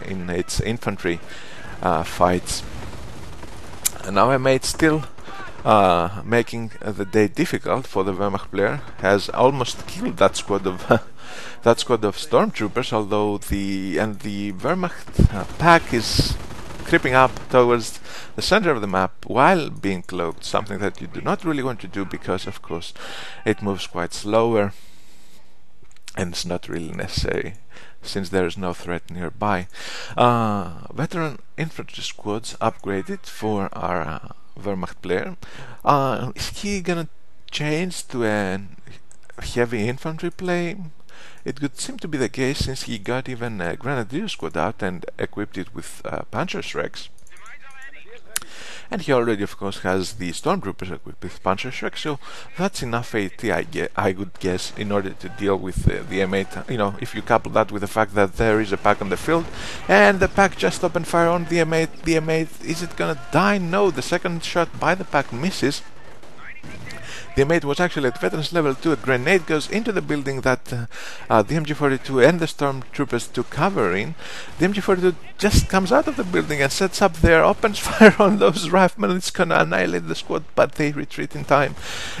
in its infantry fights. And now M8 still making the day difficult for the Wehrmacht player, has almost killed that squad of stormtroopers, although the Wehrmacht pack is creeping up towards the center of the map while being cloaked, something that you do not really want to do because of course it moves quite slower and it's not really necessary since there is no threat nearby. Veteran infantry squads upgraded for our Wehrmacht player. Is he gonna change to a heavy infantry play? It would seem to be the case since he got even a grenadier squad out and equipped it with Panzerschrecks. And he already of course has the stormtroopers equipped with Panzerschrecks, so that's enough AT I would guess in order to deal with the M8. You know, if you couple that with the fact that there is a pack on the field and the pack just opened fire on the M8, is it gonna die? No, the second shot by the pack misses. The M8 was actually at veterans level 2. A grenade goes into the building that the MG42 and the stormtroopers took cover in. The MG42 just comes out of the building and sets up there, opens fire on those riflemen. It's gonna annihilate the squad, but they retreat in time.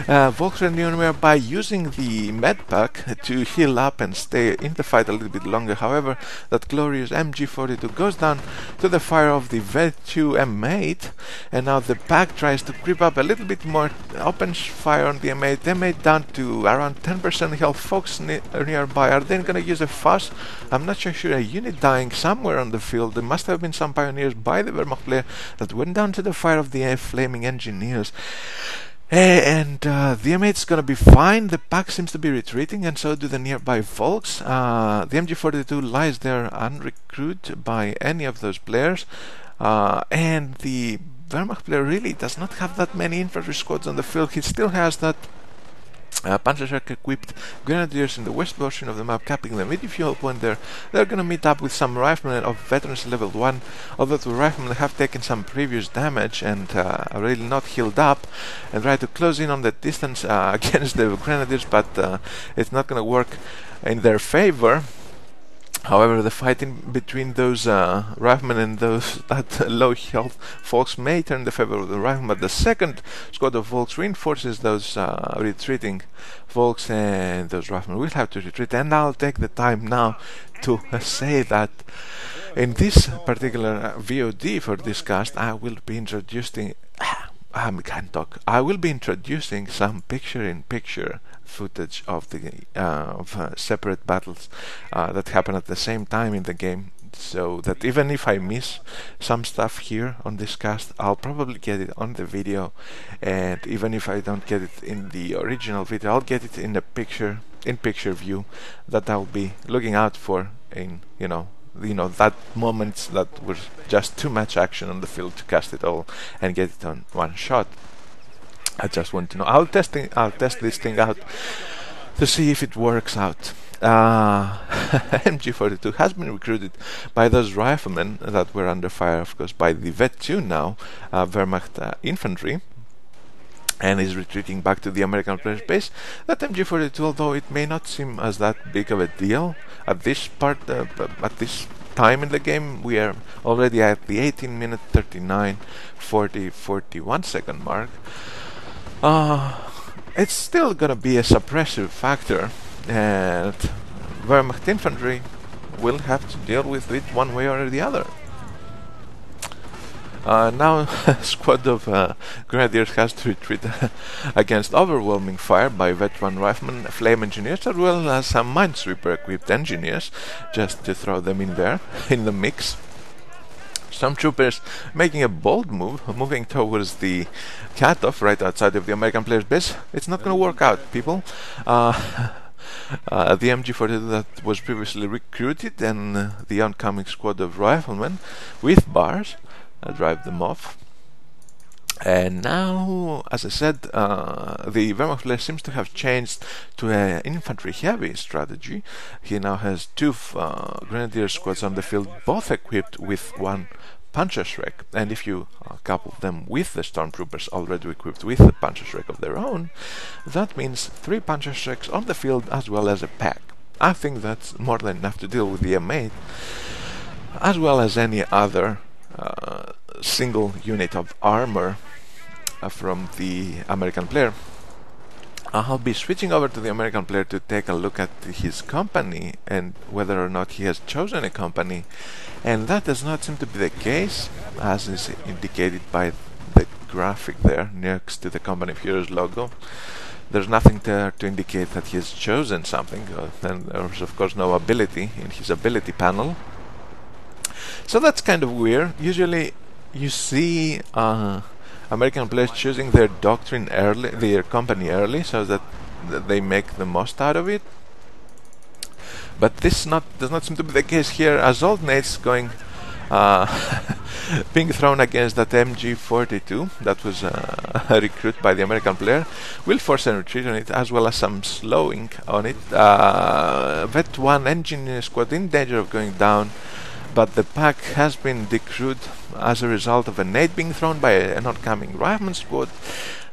Volks and Leon were by using the med pack to heal up and stay in the fight a little bit longer. However, that glorious MG42 goes down to the fire of the V2 M8, and now the pack tries to creep up a little bit more, opens fire on the M8. M8 down to around 10% health. Folks nearby are then gonna use a fuss. I'm not so sure, a unit dying somewhere on the field. There must have been some pioneers by the Wehrmacht player that went down to the fire of the flaming engineers. And the M8's gonna be fine. The pack seems to be retreating, and so do the nearby Volks. The MG42 lies there unrecruited by any of those players, and the Wehrmacht player really does not have that many infantry squads on the field. He still has that Panzerschreck equipped grenadiers in the west portion of the map, capping the mid-fuel point there. They're gonna meet up with some riflemen of veterans level 1, although the riflemen have taken some previous damage and are really not healed up, and try to close in on the distance against the grenadiers, but it's not gonna work in their favor. However, the fight in between those riflemen and those that low health Volks may turn in the favor of the riflemen, but the second squad of Volks reinforces those retreating Volks, and those riflemen will have to retreat. And I'll take the time now to say that in this particular VOD for this cast, I will be introducing some picture-in-picture footage of the separate battles that happen at the same time in the game, so that even if I miss some stuff here on this cast, I'll probably get it on the video, and even if I don't get it in the original video, I'll get it in the picture view that I'll be looking out for in that moments that were just too much action on the field to cast it all and get it on one shot. I just want to know. I'll test this thing out to see if it works out. MG42 has been recruited by those riflemen that were under fire, of course, by the V2 now, Wehrmacht infantry, and is retreating back to the American player's base. That MG42, although it may not seem as that big of a deal at this time in the game, we are already at the 18-minute 39, 40, 41 second mark. It's still gonna be a suppressive factor, and Wehrmacht infantry will have to deal with it one way or the other. Now a squad of grenadiers has to retreat against overwhelming fire by veteran riflemen, flame engineers, as well as some minesweeper equipped engineers, just to throw them in there in the mix. Some troopers making a bold move, moving towards the cutoff right outside of the American player's base. It's not going to work out, people. The MG42 that was previously recruited and the oncoming squad of riflemen with bars drive them off. And now, as I said, the Wehrmacht player seems to have changed to an infantry heavy strategy. He now has two grenadier squads on the field, both equipped with one Panzerschreck, and if you couple them with the stormtroopers already equipped with a Panzerschreck of their own, that means 3 Panzerschrecks on the field as well as a pack. I think that's more than enough to deal with the M8. as well as any other single unit of armor from the American player. I'll be switching over to the American player to take a look at his company and whether or not he has chosen a company, and that does not seem to be the case, as is indicated by the graphic there next to the Company of Heroes logo. There's nothing there to indicate that he has chosen something, and there's of course no ability in his ability panel. So that's kind of weird. Usually you see American players choosing their doctrine early, their company early, so that they make the most out of it. But this does not seem to be the case here, as Old Nate's going being thrown against that MG42 that was a recruit by the American player, will force a retreat on it, as well as some slowing on it. Vet 1 engine squad in danger of going down, but the pack has been decrewed as a result of a nade being thrown by an oncoming rifleman squad.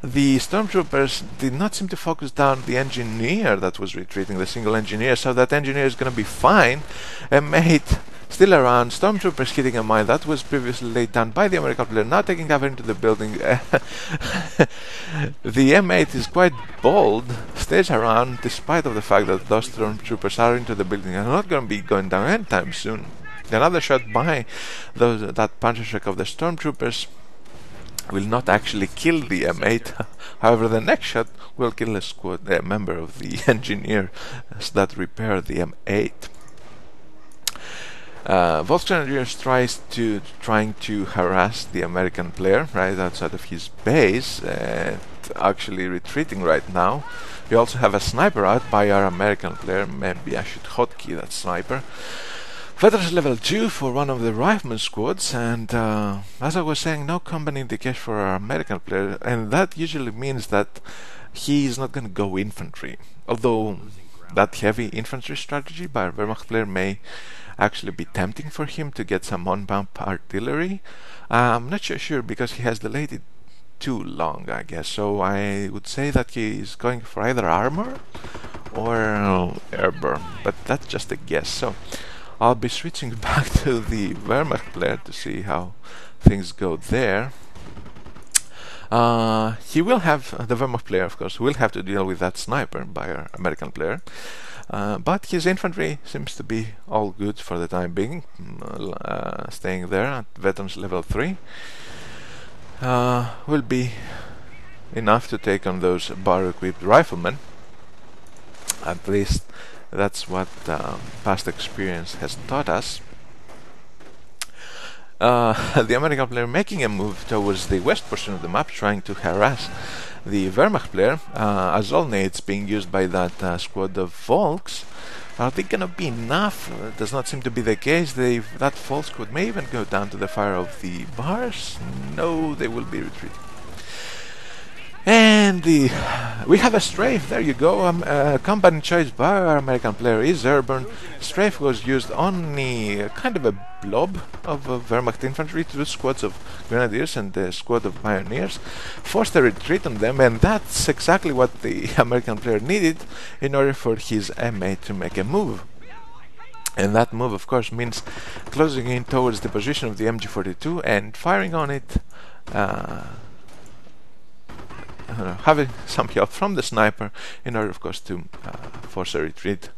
The stormtroopers did not seem to focus down the engineer that was retreating, the single engineer, so that engineer is going to be fine. A mate still around, stormtroopers hitting a mine that was previously laid down by the American player, now taking cover into the building. The M8 is quite bold, stays around despite of the fact that those stormtroopers are into the building and are not going to be going down anytime soon. Another shot by that puncher strike of the stormtroopers will not actually kill the M8. However, the next shot will kill a member of the engineers that repair the M8. Volkswagen trying to harass the American player right outside of his base, and actually retreating right now. We also have a sniper out by our American player. Maybe I should hotkey that sniper. Veterans level 2 for one of the rifleman squads, and as I was saying, no company indication for our American player, and that usually means that he is not going to go infantry. Although that heavy infantry strategy by our Wehrmacht player may actually be tempting for him to get some on-bump artillery. I'm not sure because he has delayed it too long, I guess. So I would say that he is going for either armor or airborne, but that's just a guess. So I'll be switching back to the Wehrmacht player to see how things go there. He will have, the Wehrmacht player of course, will have to deal with that sniper by our American player. But his infantry seems to be all good for the time being, staying there at veterans level 3. Will be enough to take on those bar-equipped riflemen. At least that's what past experience has taught us. The American player making a move towards the west portion of the map, trying to harass the Wehrmacht player, as all nades being used by that squad of Volks. Are they gonna be enough? Does not seem to be the case. That Volk squad may even go down to the fire of the bars. No, they will be retreating. And we have a strafe. There you go. Company choice by our American player is airborne. Strafe was used only kind of a blob of Wehrmacht infantry, 2 squads of grenadiers and a squad of pioneers, forced a retreat on them, and that's exactly what the American player needed in order for his M8 to make a move. And that move, of course, means closing in towards the position of the MG42 and firing on it, having some help from the sniper in order, of course, to force a retreat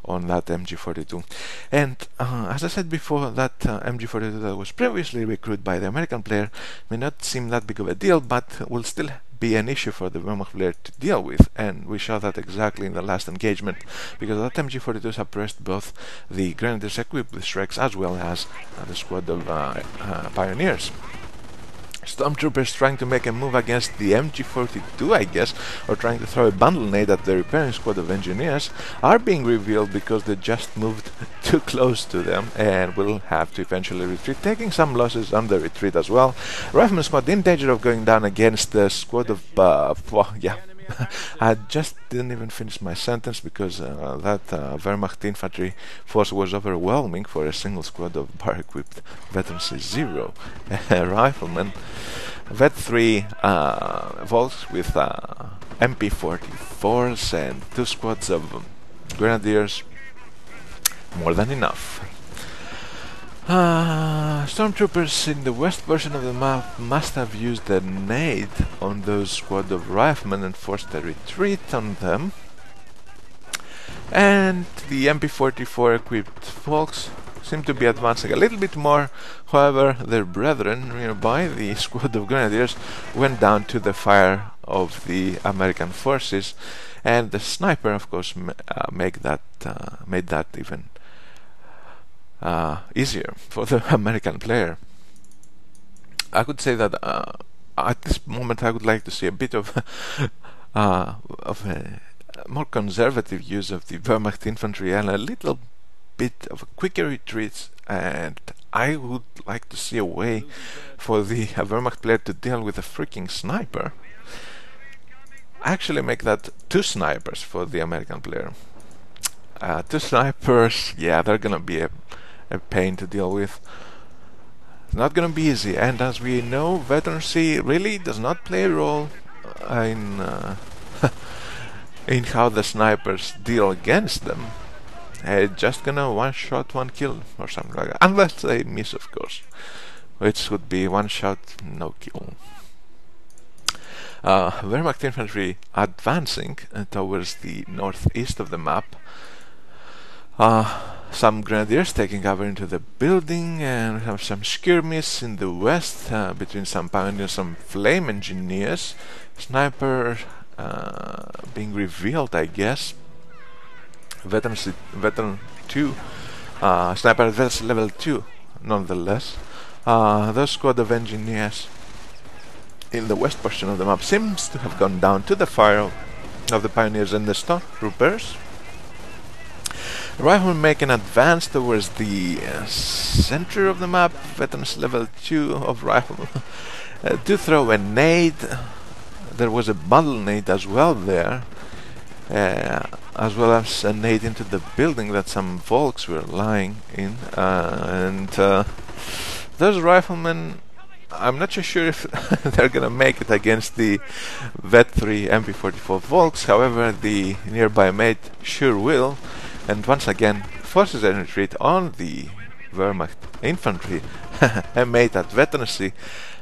on that MG42. And as I said before, that MG42 that was previously recruited by the American player may not seem that big of a deal, but will still be an issue for the Wehrmacht player to deal with, and we saw that exactly in the last engagement, because that MG42 suppressed both the grenadiers equipped with Shreks as well as the squad of pioneers. Stormtroopers trying to make a move against the MG42, I guess, or trying to throw a bundle nade at the repairing squad of engineers, are being revealed because they just moved too close to them and will have to eventually retreat, taking some losses on the retreat as well. Rifleman squad in danger of going down against the squad of I just didn't even finish my sentence because that Wehrmacht infantry force was overwhelming for a single squad of bar-equipped veterans 0 riflemen. Vet 3 Volks with MP44s and 2 squads of grenadiers, more than enough. Stormtroopers in the west portion of the map must have used a nade on those squad of riflemen and forced a retreat on them. And the MP44 equipped folks seem to be advancing a little bit more. However, their brethren nearby, the squad of grenadiers, went down to the fire of the American forces, and the sniper, of course, made that even easier for the American player. I could say that at this moment I would like to see a bit of a more conservative use of the Wehrmacht infantry and a little bit of quicker retreats, and I would like to see a way for the Wehrmacht player to deal with a freaking sniper. Actually make that 2 snipers for the American player. 2 snipers, yeah, they're gonna be a pain to deal with. It's not gonna be easy, and as we know, veterancy really does not play a role in in how the snipers deal against them. Just gonna one shot, one kill, or something like that. Unless they miss, of course, which would be one shot, no kill. Wehrmacht infantry advancing towards the northeast of the map. Some grenadiers taking cover into the building, and we have some skirmish in the west between some pioneers, some flame engineers. Sniper being revealed, I guess. Veteran 2, sniper that's level 2, nonetheless. Those squad of engineers in the west portion of the map seems to have gone down to the fire of the pioneers and the stormtroopers. Riflemen make an advance towards the center of the map. Veterans level 2 of rifle to throw a nade. There was a bundle nade as well there, as well as a nade into the building that some Volks were lying in, and those riflemen, I'm not so sure if they're gonna make it against the Vet 3 MP44 Volks. However, the nearby mate sure will, and once again forces a retreat on the Wehrmacht infantry. A mate at veterancy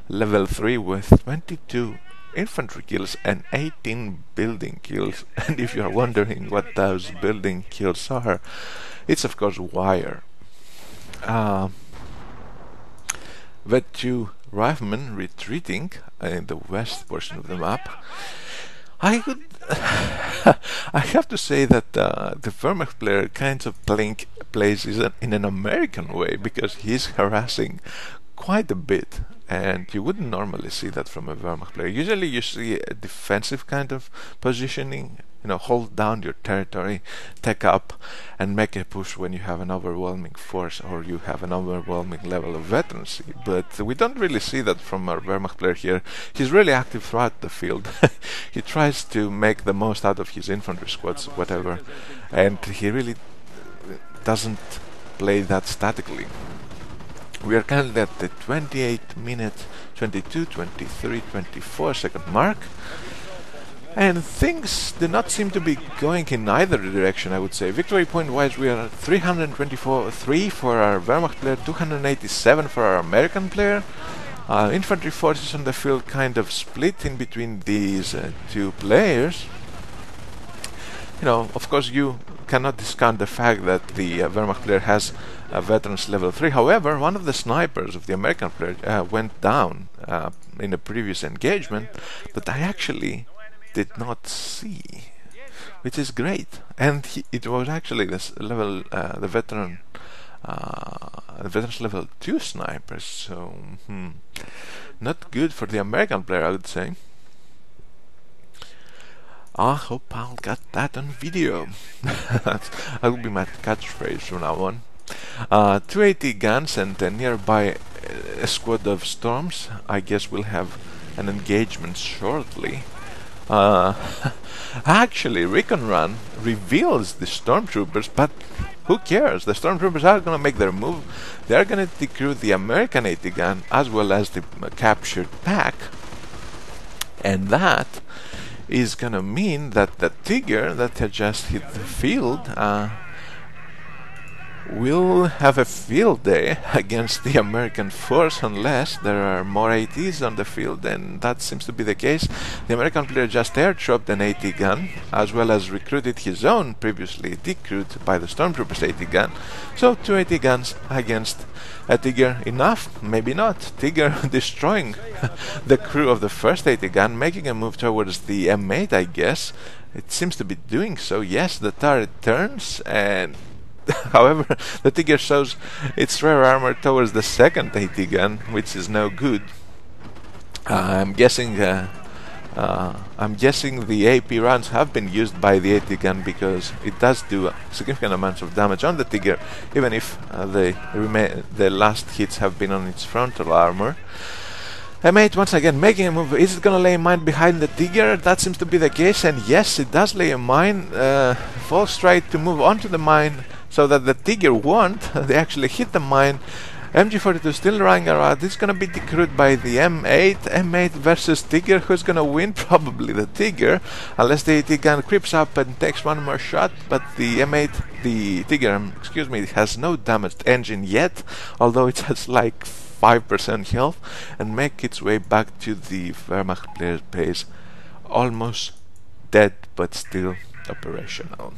level 3 with 22 infantry kills and 18 building kills. And if you're wondering what those building kills are, it's of course wire. Vet 2 riflemen retreating in the west portion of the map. I have to say that the Wehrmacht player kind of plays in an American way, because he's harassing quite a bit, and you wouldn't normally see that from a Wehrmacht player. Usually you see a defensive kind of positioning, hold down your territory, take up, and make a push when you have an overwhelming force or you have an overwhelming level of veterancy. But we don't really see that from our Wehrmacht player here. He's really active throughout the field. He tries to make the most out of his infantry squads, whatever, and he really doesn't play that statically. We are currently at the 28-minute, 22, 23, 24 second mark, and things do not seem to be going in either direction, I would say. Victory point wise, we are at 324 for our Wehrmacht player, 287 for our American player. Infantry forces on the field kind of split in between these two players. Of course, you cannot discount the fact that the Wehrmacht player has a veterans level 3. However, one of the snipers of the American player went down in a previous engagement that I actually did not see, which is great. And it was actually this level, the veterans level 2 snipers. So not good for the American player, I would say. I hope I'll get that on video. That will be my catchphrase from now on. 280 guns and nearby a squad of storms. I guess we'll have an engagement shortly. Actually, Recon Run reveals the stormtroopers, but who cares? The stormtroopers are gonna make their move. They are gonna decrew the American 80 gun as well as the captured pack, and that is gonna mean that the Tiger that had just hit the field will have a field day against the American force unless there are more ATs on the field, and that seems to be the case. The American player just airdropped an AT gun, as well as recruited his own previously decrewed by the Stormtroopers AT gun. So 2 AT guns against a Tiger. Enough? Maybe not. Tiger destroying the crew of the first AT gun, making a move towards the M8, I guess. It seems to be doing so. Yes, the turret turns, and however, the Tiger shows its rear armor towards the second AT gun, which is no good. I'm guessing the AP rounds have been used by the AT gun, because it does do significant amounts of damage on the Tiger, even if the last hits have been on its frontal armor. M8 once again making a move. Is it gonna lay a mine behind the Tiger? That seems to be the case, and yes, it does lay a mine. Falls tried to move onto the mine so that the Tiger won't. They actually hit the mine. MG42 still running around. It's gonna be decrewed by the M8. M8 versus Tiger. Who's gonna win? Probably the Tiger, unless the AT gun creeps up and takes one more shot. But the Tiger, excuse me, has no damaged engine yet, although it has like 5% health, and make its way back to the Wehrmacht player's base, almost dead but still operational.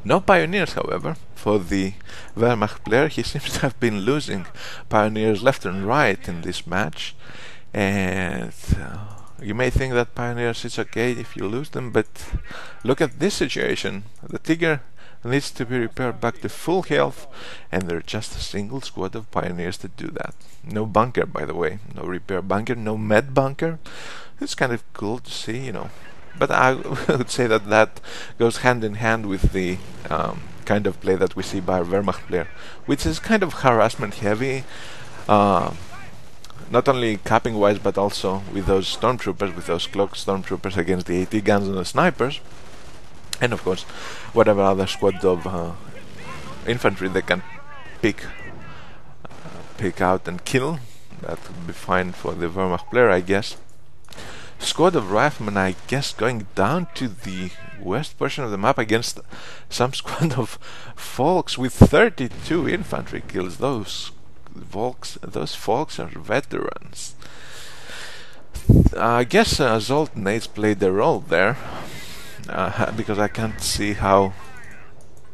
No pioneers, however, for the Wehrmacht player. He seems to have been losing pioneers left and right in this match, and you may think that pioneers is okay if you lose them, but look at this situation. The Tiger needs to be repaired back to full health, and there's just a single squad of pioneers to do that. No bunker, by the way. No repair bunker, no med bunker. It's kind of cool to see, you know. But I would say that that goes hand in hand with the kind of play that we see by a Wehrmacht player, which is kind of harassment heavy, not only capping wise, but also with those stormtroopers, with those cloaked stormtroopers against the AT guns and the snipers. And of course, whatever other squad of infantry they can pick out and kill, that would be fine for the Wehrmacht player, I guess. Squad of riflemen, I guess, going down to the west portion of the map against some squad of folks with 32 infantry kills. Those folks are veterans. I guess Zoltanates played a role there. Because I can't see how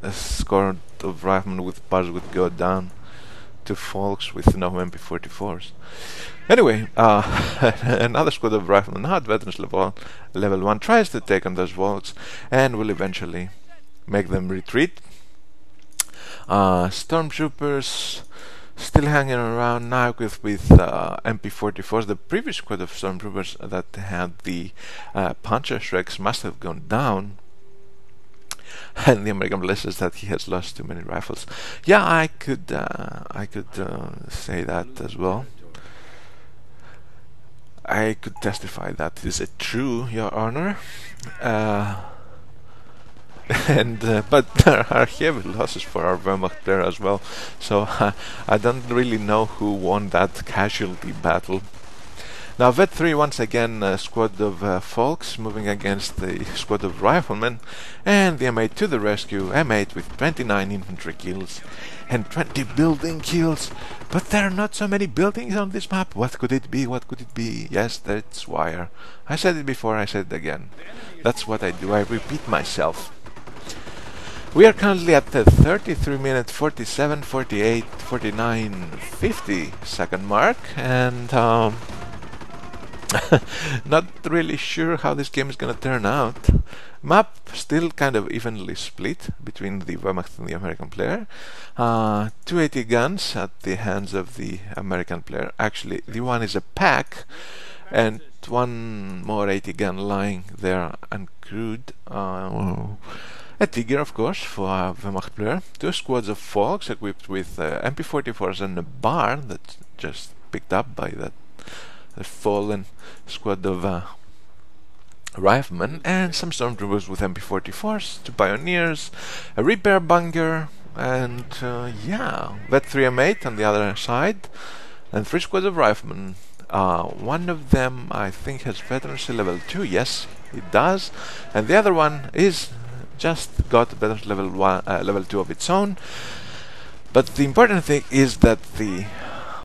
a squad of riflemen with bars would go down to folks with no MP44s. Anyway, another squad of riflemen, not veterans level 1, tries to take on those folks and will eventually make them retreat. Stormtroopers still hanging around now with MP44s. The previous squad of stormtroopers that had the Panzer Shreks must have gone down, and the American player says that he has lost too many rifles. Yeah, I could say that as well. I could testify that is true, Your Honor. But there are heavy losses for our Wehrmacht player as well, so I don't really know who won that casualty battle. Now Vet 3 once again, a squad of folks moving against the squad of riflemen, and the M8 to the rescue. M8 with 29 infantry kills and 20 building kills, but there are not so many buildings on this map. What could it be? What could it be? Yes, that's wire. I said it before, I said it again. That's what I do, I repeat myself. We are currently at the 33 minute, 47, 48, 49, 50 second mark, and not really sure how this game is gonna turn out. Map still kind of evenly split between the Wehrmacht and the American player. 280 guns at the hands of the American player. Actually, the one is a pack, and one more 80 gun lying there uncrewed. A Tiger, of course, for a Wehrmacht player. 2 squads of folks equipped with MP44s and a bar that just picked up by the fallen squad of riflemen, and some stormtroopers with MP44s, 2 pioneers, a repair bunker, and yeah, Vet 3 M8 on the other side, and 3 squads of riflemen. One of them, I think, has veterancy level 2. Yes, it does, and the other one is just got veterancy level 2 of its own. But the important thing is that the